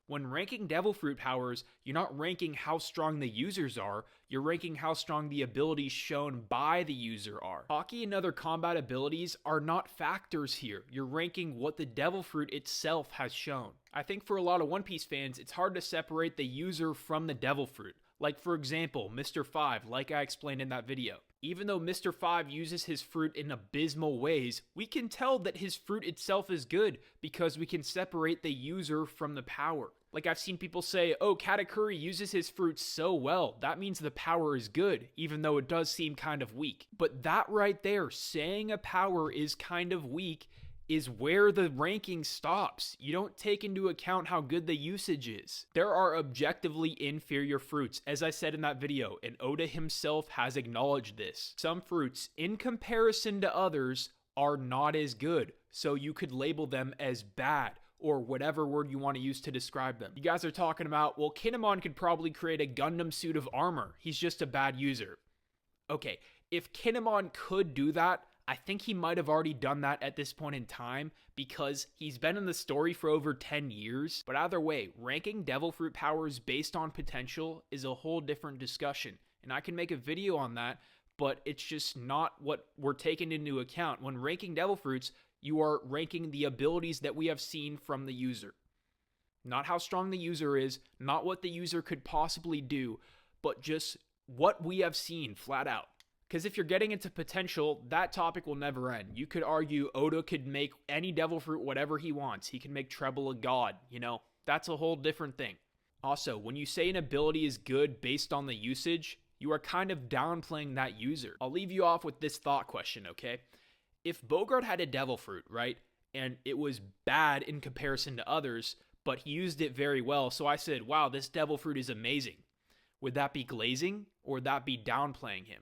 When ranking Devil Fruit powers, you're not ranking how strong the users are, you're ranking how strong the abilities shown by the user are. Hockey and other combat abilities are not factors here, you're ranking what the Devil Fruit itself has shown. I think for a lot of One Piece fans, it's hard to separate the user from the Devil Fruit. Like for example, Mr. 5, like I explained in that video. Even though Mr. 5 uses his fruit in abysmal ways, we can tell that his fruit itself is good because we can separate the user from the power. Like I've seen people say, oh, Katakuri uses his fruit so well, that means the power is good, even though it does seem kind of weak. But that right there, saying a power is kind of weak, is where the ranking stops. You don't take into account how good the usage is. There are objectively inferior fruits, as I said in that video, and Oda himself has acknowledged this. Some fruits, in comparison to others, are not as good, so you could label them as bad, or whatever word you want to use to describe them. You guys are talking about, well, Kinemon could probably create a Gundam suit of armor. He's just a bad user. Okay, if Kinemon could do that, I think he might have already done that at this point in time because he's been in the story for over 10 years. But either way, ranking Devil Fruit powers based on potential is a whole different discussion. And I can make a video on that, but it's just not what we're taking into account. When ranking Devil Fruits, you are ranking the abilities that we have seen from the user. Not how strong the user is, not what the user could possibly do, but just what we have seen flat out. Because if you're getting into potential, that topic will never end. You could argue Oda could make any Devil Fruit whatever he wants. He can make Treble a god, you know? That's a whole different thing. Also, when you say an ability is good based on the usage, you are kind of downplaying that user. I'll leave you off with this thought question, okay? If Bogart had a Devil Fruit, right, and it was bad in comparison to others, but he used it very well, so I said, wow, this Devil Fruit is amazing. Would that be glazing, or would that be downplaying him?